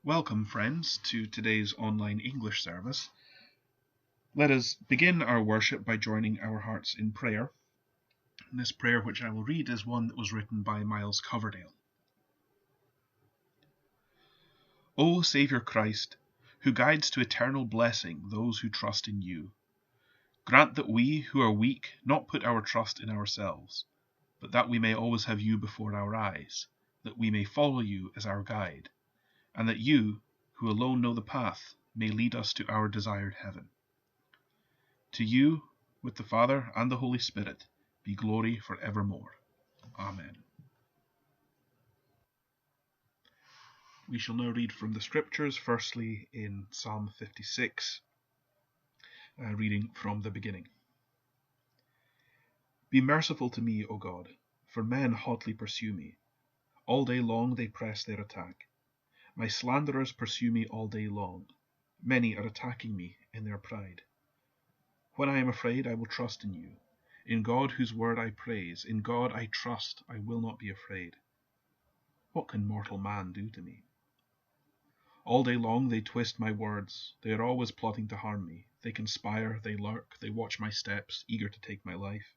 Welcome, friends, to today's online English service. Let us begin our worship by joining our hearts in prayer. And this prayer, which I will read, is one that was written by Miles Coverdale. O Saviour Christ, who guides to eternal blessing those who trust in you, grant that we, who are weak, not put our trust in ourselves, but that we may always have you before our eyes, that we may follow you as our guide, and that you, who alone know the path, may lead us to our desired heaven. To you, with the Father and the Holy Spirit, be glory for evermore. Amen. We shall now read from the Scriptures, firstly in Psalm 56, reading from the beginning. Be merciful to me, O God, for men hotly pursue me. All day long they press their attack. My slanderers pursue me all day long. Many are attacking me in their pride. When I am afraid, I will trust in you. In God, whose word I praise, in God I trust, I will not be afraid. What can mortal man do to me? All day long they twist my words. They are always plotting to harm me. They conspire, they lurk, they watch my steps, eager to take my life.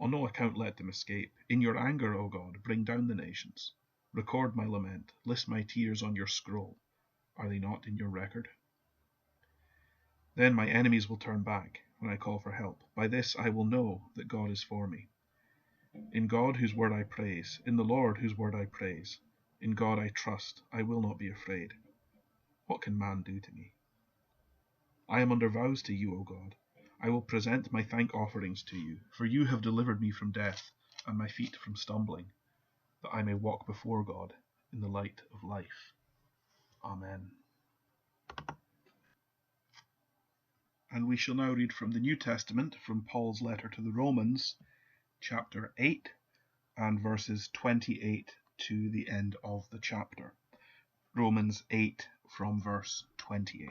On no account let them escape. In your anger, O God, bring down the nations. Record my lament. List my tears on your scroll. Are they not in your record? Then my enemies will turn back when I call for help. By this I will know that God is for me. In God, whose word I praise, in the Lord, whose word I praise, in God I trust, I will not be afraid. What can man do to me? I am under vows to you, O God. I will present my thank offerings to you, for you have delivered me from death, and my feet from stumbling, that I may walk before God in the light of life. Amen. And we shall now read from the New Testament, from Paul's letter to the Romans, chapter 8, and verses 28 to the end of the chapter. Romans 8 from verse 28.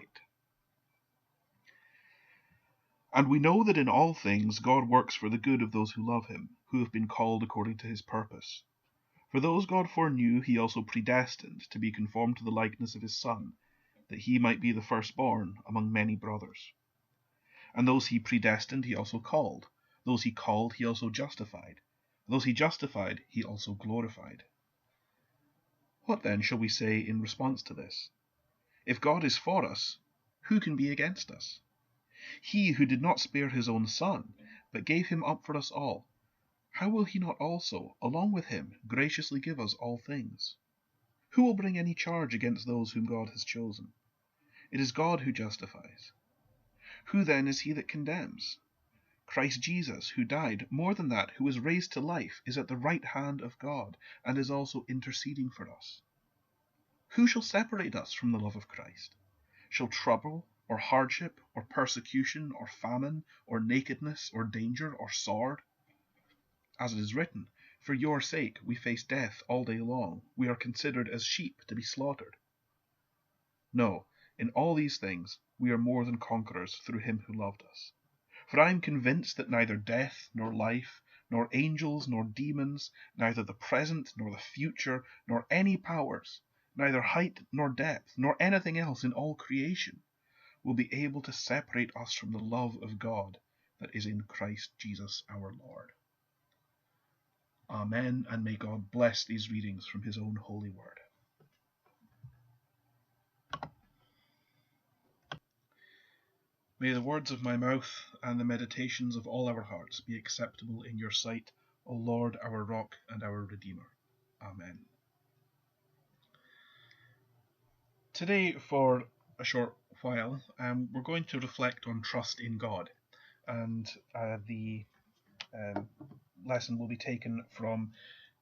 And we know that in all things God works for the good of those who love him, who have been called according to his purpose. For those God foreknew, he also predestined to be conformed to the likeness of his Son, that he might be the firstborn among many brothers. And those he predestined, he also called. Those he called, he also justified. Those he justified, he also glorified. What then shall we say in response to this? If God is for us, who can be against us? He who did not spare his own Son, but gave him up for us all, how will he not also, along with him, graciously give us all things? Who will bring any charge against those whom God has chosen? It is God who justifies. Who then is he that condemns? Christ Jesus, who died, more than that, who was raised to life, is at the right hand of God, and is also interceding for us. Who shall separate us from the love of Christ? Shall trouble, or hardship, or persecution, or famine, or nakedness, or danger, or sword? As it is written, for your sake we face death all day long. We are considered as sheep to be slaughtered. No, in all these things we are more than conquerors through him who loved us. For I am convinced that neither death, nor life, nor angels, nor demons, neither the present, nor the future, nor any powers, neither height, nor depth, nor anything else in all creation, will be able to separate us from the love of God that is in Christ Jesus our Lord. Amen, and may God bless these readings from his own holy word. May the words of my mouth and the meditations of all our hearts be acceptable in your sight, O Lord, our rock and our Redeemer. Amen. Today, for a short while, we're going to reflect on trust in God, and the lesson will be taken from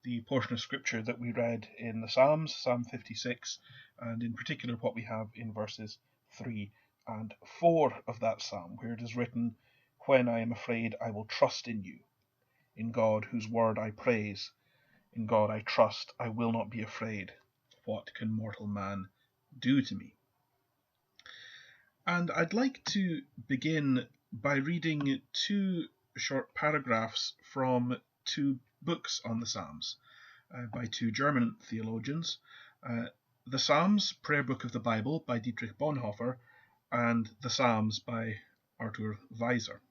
the portion of scripture that we read in the Psalms, Psalm 56, and in particular what we have in verses 3 and 4 of that psalm, where it is written, "When I am afraid, I will trust in you. In God, whose word I praise. In God I trust, I will not be afraid. What can mortal man do to me?" And I'd like to begin by reading two short paragraphs from two books on the Psalms by two German theologians. The Psalms, Prayer Book of the Bible by Dietrich Bonhoeffer, and the Psalms by Arthur Weiser.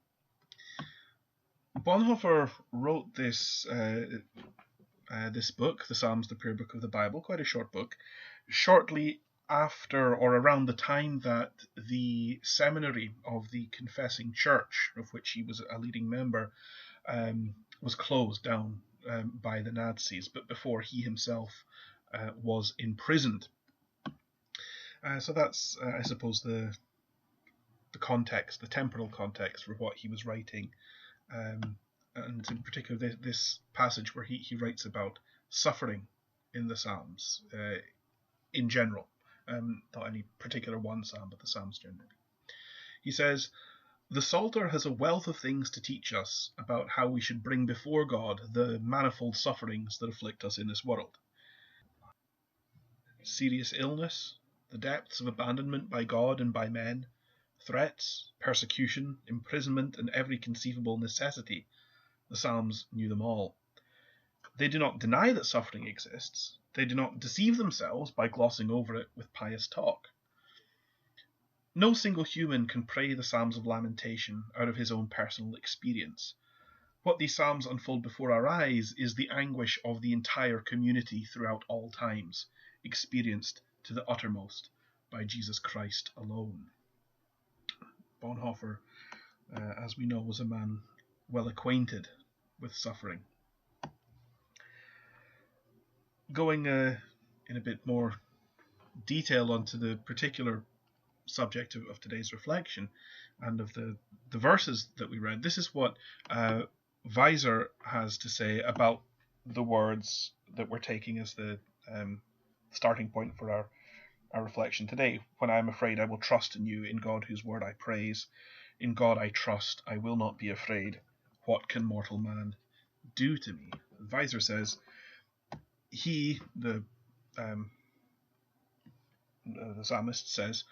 Bonhoeffer wrote this book, the Psalms, the Prayer Book of the Bible, quite a short book, shortly after or around the time that the seminary of the Confessing Church, of which he was a leading member, was closed down by the Nazis, but before he himself was imprisoned. So that's, I suppose, the context, the temporal context for what he was writing, and in particular this passage where he writes about suffering in the Psalms in general, not any particular one psalm, but the Psalms generally. He says, "The Psalter has a wealth of things to teach us about how we should bring before God the manifold sufferings that afflict us in this world. Serious illness, the depths of abandonment by God and by men, threats, persecution, imprisonment, and every conceivable necessity. The Psalms knew them all. They do not deny that suffering exists. They do not deceive themselves by glossing over it with pious talk. No single human can pray the Psalms of lamentation out of his own personal experience. What these Psalms unfold before our eyes is the anguish of the entire community throughout all times, experienced to the uttermost by Jesus Christ alone." Bonhoeffer, as we know, was a man well acquainted with suffering. Going in a bit more detail onto the particular subject of today's reflection and of the verses that we read, this is what Weiser has to say about the words that we're taking as the starting point for our reflection today. "When I am afraid, I will trust in you. In God, whose word I praise. In God I trust, I will not be afraid. What can mortal man do to me?" Weiser says, he, the psalmist says,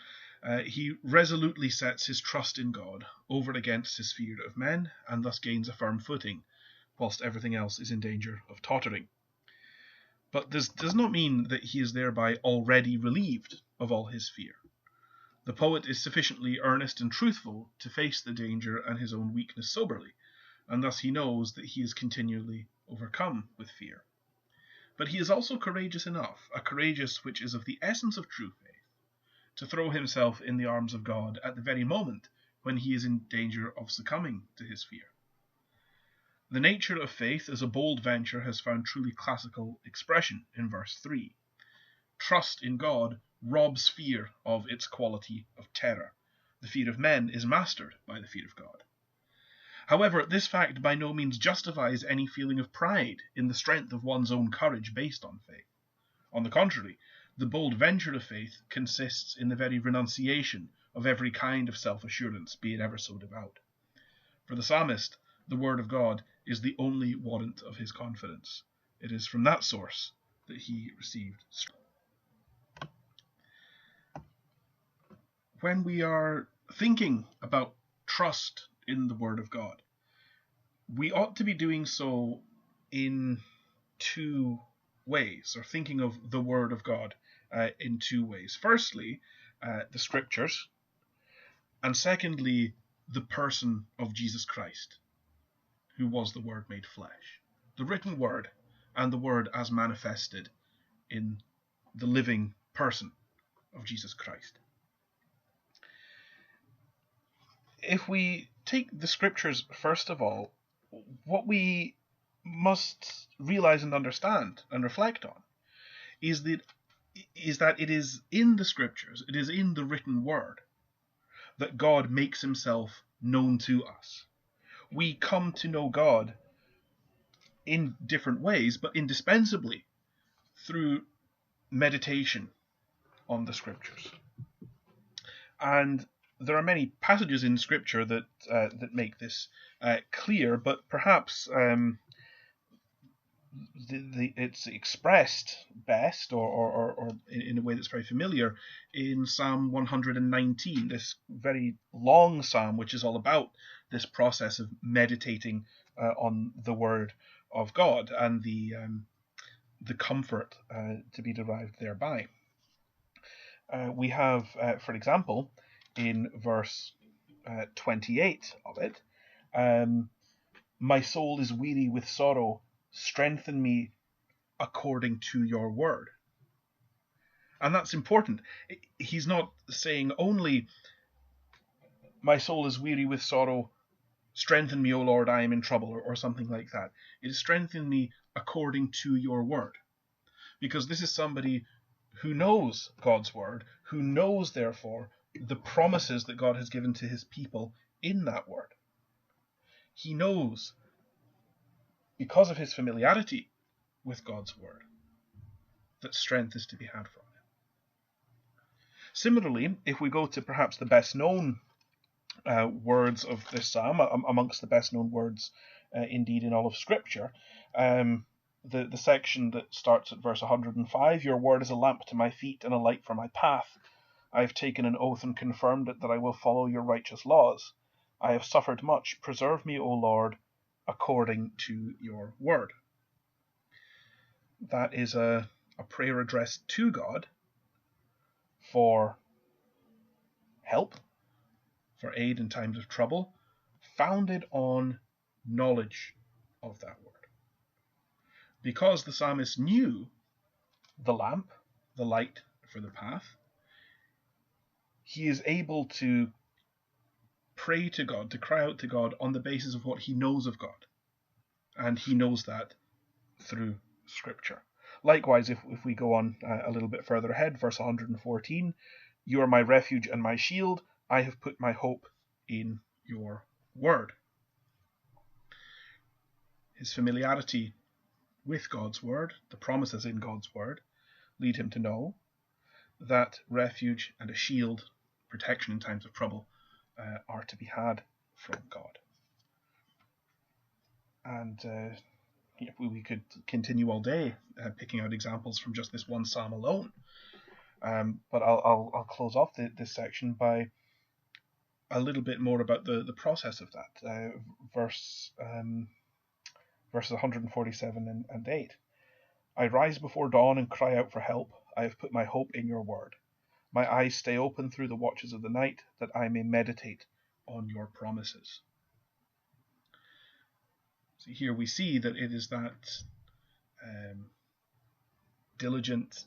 he resolutely sets his trust in God over against his fear of men, and thus gains a firm footing, whilst everything else is in danger of tottering. But this does not mean that he is thereby already relieved of all his fear. The poet is sufficiently earnest and truthful to face the danger and his own weakness soberly, and thus he knows that he is continually overcome with fear. But he is also courageous enough, a courageous which is of the essence of true faith, to throw himself in the arms of God at the very moment when he is in danger of succumbing to his fear. The nature of faith as a bold venture has found truly classical expression in verse 3. Trust in God robs fear of its quality of terror. The fear of men is mastered by the fear of God. However, this fact by no means justifies any feeling of pride in the strength of one's own courage based on faith. On the contrary, the bold venture of faith consists in the very renunciation of every kind of self-assurance, be it ever so devout. For the psalmist, the word of God is the only warrant of his confidence. It is from that source that he received strength. When we are thinking about trust in the word of God, we ought to be doing so in two ways, or thinking of the word of God in two ways. Firstly, the scriptures, and secondly, the person of Jesus Christ, who was the Word made flesh. The written Word and the Word as manifested in the living person of Jesus Christ. If we take the Scriptures, first of all, what we must realize and understand and reflect on is that it is in the Scriptures, it is in the written Word, that God makes himself known to us. We come to know God in different ways, but indispensably through meditation on the Scriptures. And there are many passages in Scripture that make this clear, but perhaps it's expressed best, or in a way that's very familiar, in Psalm 119, this very long psalm, which is all about this process of meditating on the Word of God and the comfort to be derived thereby. We have, for example, in verse 28 of it, my soul is weary with sorrow, strengthen me according to your word. And that's important. He's not saying only, my soul is weary with sorrow, strengthen me, O Lord, I am in trouble, or something like that. It is strengthen me according to your word. Because this is somebody who knows God's word, who knows, therefore, the promises that God has given to his people in that word. He knows, because of his familiarity with God's word, that strength is to be had from him. Similarly, if we go to perhaps the best known words of this psalm, amongst the best known words indeed in all of Scripture, the section that starts at verse 105, your word is a lamp to my feet and a light for my path. I have taken an oath and confirmed it that I will follow your righteous laws. I have suffered much. Preserve me, O Lord, according to your word. That is a prayer addressed to God for help, for aid in times of trouble, founded on knowledge of that word. Because the psalmist knew the lamp, the light for the path, he is able to pray to God, to cry out to God on the basis of what he knows of God. And he knows that through Scripture. Likewise, if we go on a little bit further ahead, verse 114, you are my refuge and my shield. I have put my hope in your word. His familiarity with God's word, the promises in God's word, lead him to know that refuge and a shield, protection in times of trouble, are to be had from God. And we could continue all day picking out examples from just this one psalm alone. But I'll close off this section by a little bit more about the process of that. Verses 147 and 8. I rise before dawn and cry out for help. I have put my hope in your word. My eyes stay open through the watches of the night, that I may meditate on your promises. So here we see that it is that diligent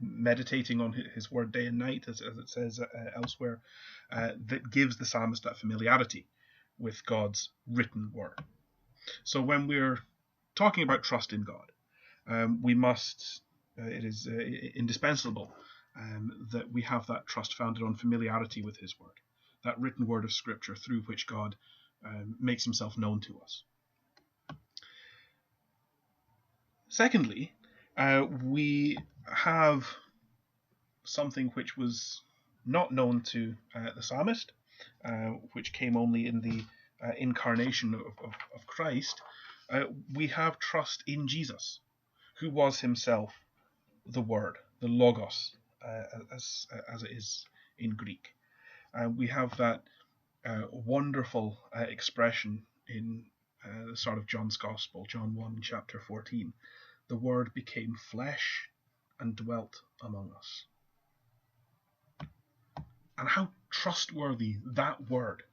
meditating on his word day and night, as it says elsewhere, that gives the psalmist that familiarity with God's written word. So when we're talking about trust in God, we must, it is indispensable that we have that trust founded on familiarity with his word, that written word of Scripture through which God makes himself known to us. Secondly, we have something which was not known to the psalmist, which came only in the incarnation of Christ. We have trust in Jesus, who was himself the Word, the Logos, as it is in Greek. We have that wonderful expression in the start of John's Gospel, John 1, chapter 14. The Word became flesh and dwelt among us. And how trustworthy that word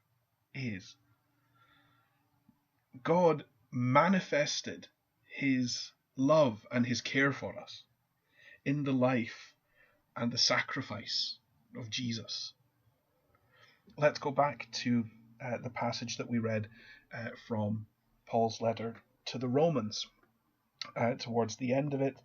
is. God manifested his love and his care for us in the life and the sacrifice of Jesus. Let's go back to the passage that we read from Paul's letter to the Romans. Towards the end of it,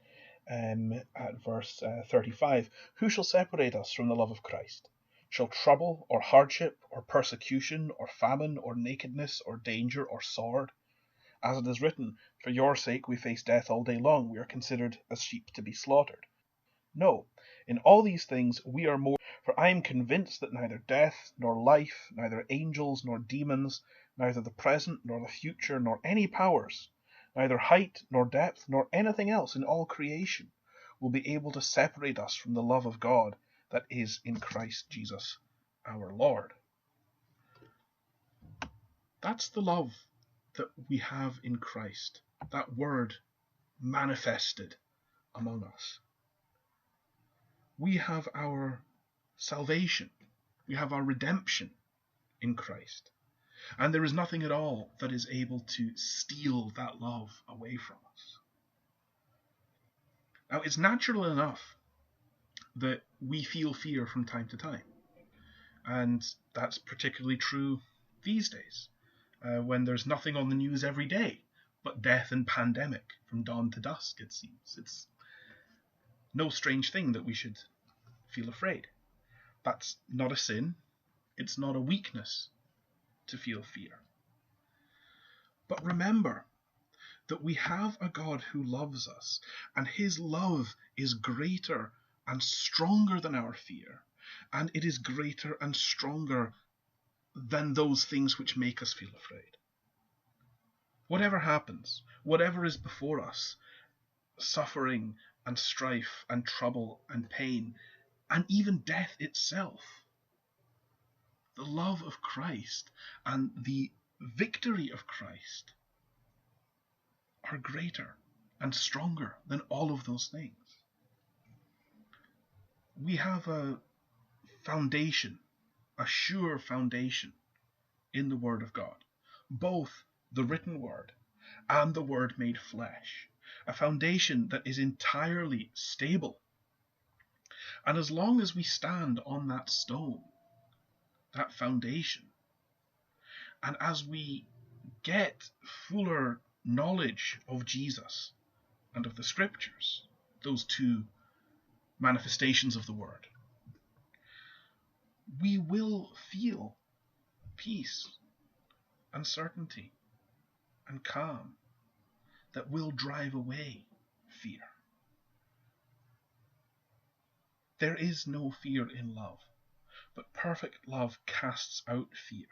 at verse 35, who shall separate us from the love of Christ? Shall trouble, or hardship, or persecution, or famine, or nakedness, or danger, or sword? As it is written, for your sake we face death all day long, we are considered as sheep to be slaughtered. No, in all these things we are more, for I am convinced that neither death, nor life, neither angels, nor demons, neither the present, nor the future, nor any powers, neither height, nor depth, nor anything else in all creation will be able to separate us from the love of God that is in Christ Jesus our Lord. That's the love that we have in Christ, that word manifested among us. We have our salvation, we have our redemption in Christ, and there is nothing at all that is able to steal that love away from us. Now, it's natural enough that we feel fear from time to time, and that's particularly true these days, when there's nothing on the news every day but death and pandemic from dawn to dusk, it seems. It's no strange thing that we should feel afraid. That's not a sin. It's not a weakness to feel fear. But remember that we have a God who loves us, and his love is greater and stronger than our fear, and it is greater and stronger than those things which make us feel afraid. Whatever happens, whatever is before us, suffering and strife and trouble and pain, and even death itself, the love of Christ and the victory of Christ are greater and stronger than all of those things. We have a foundation, a sure foundation in the Word of God, both the written Word and the Word made flesh, a foundation that is entirely stable. And as long as we stand on that stone, that foundation, and as we get fuller knowledge of Jesus and of the Scriptures, those two manifestations of the Word, we will feel peace and certainty and calm that will drive away fear. There is no fear in love, but perfect love casts out fear,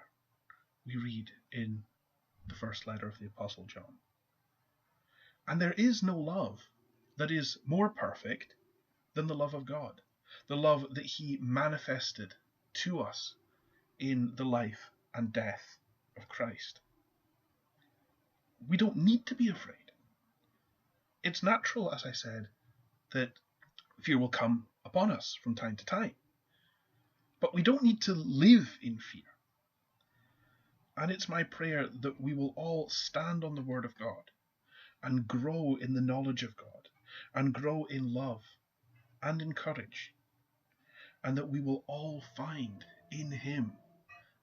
we read in the first letter of the Apostle John. And there is no love that is more perfect than the love of God, the love that he manifested to us in the life and death of Christ. We don't need to be afraid. It's natural, as I said, that fear will come upon us from time to time. But we don't need to live in fear. And it's my prayer that we will all stand on the Word of God and grow in the knowledge of God and grow in love and encourage, and that we will all find in him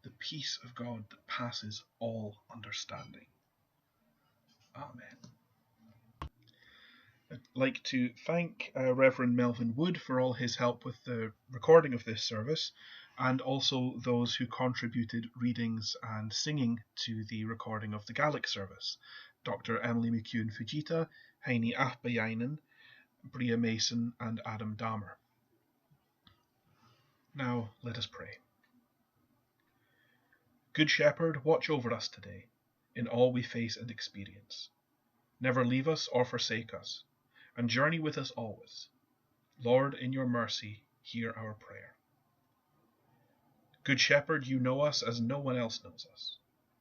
the peace of God that passes all understanding. Amen. I'd like to thank Reverend Melvin Wood for all his help with the recording of this service, and also those who contributed readings and singing to the recording of the Gaelic service: Dr. Emily McEwen-Fujita, Heini Ahbayainen, Bria Mason, and Adam Dahmer. Now let us pray. Good Shepherd, watch over us today in all we face and experience. Never leave us or forsake us, and journey with us always. Lord, in your mercy, hear our prayer. Good Shepherd, you know us as no one else knows us.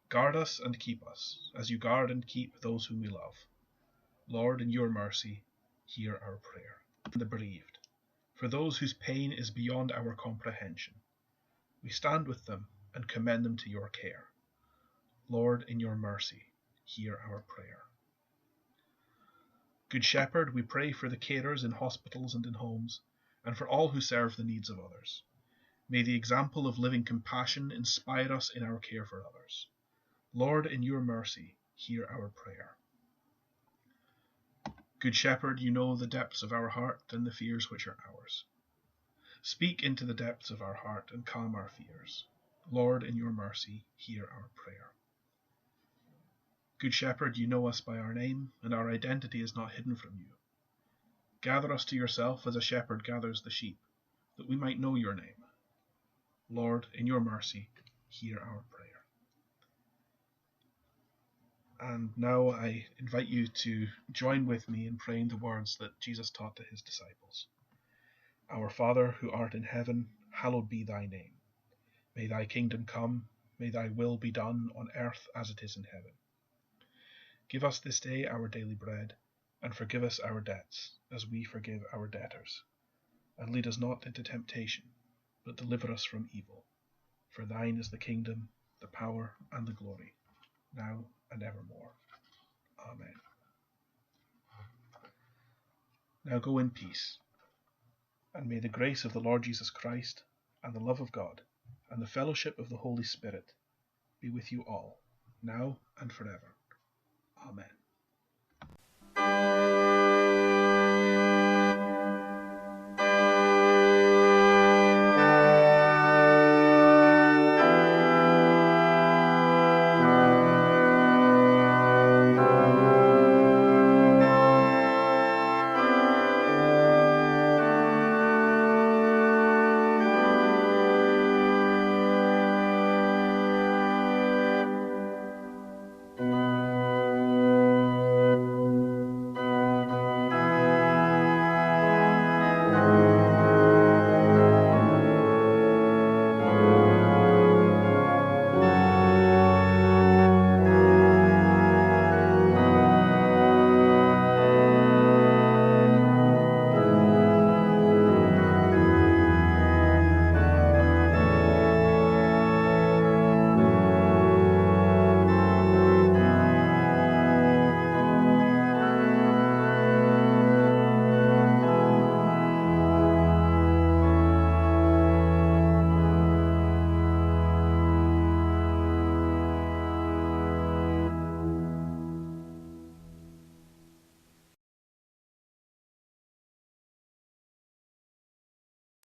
Guard us and keep us, as you guard and keep those whom we love. Lord, in your mercy, hear our prayer. For the bereaved, for those whose pain is beyond our comprehension, we stand with them and commend them to your care. Lord, in your mercy, hear our prayer. Good Shepherd, we pray for the carers in hospitals and in homes, and for all who serve the needs of others. May the example of living compassion inspire us in our care for others. Lord, in your mercy, hear our prayer. Good Shepherd, you know the depths of our heart and the fears which are ours. Speak into the depths of our heart and calm our fears. Lord, in your mercy, hear our prayer. Good Shepherd, you know us by our name, and our identity is not hidden from you. Gather us to yourself as a shepherd gathers the sheep, that we might know your name. Lord, in your mercy, hear our prayer. And now I invite you to join with me in praying the words that Jesus taught to his disciples. Our Father, who art in heaven, hallowed be thy name. May thy kingdom come, may thy will be done on earth as it is in heaven. Give us this day our daily bread, and forgive us our debts, as we forgive our debtors. And lead us not into temptation, but deliver us from evil. For thine is the kingdom, the power, and the glory, now and evermore. Amen. Now go in peace, and may the grace of the Lord Jesus Christ, and the love of God, and the fellowship of the Holy Spirit be with you all, now and forever. Amen.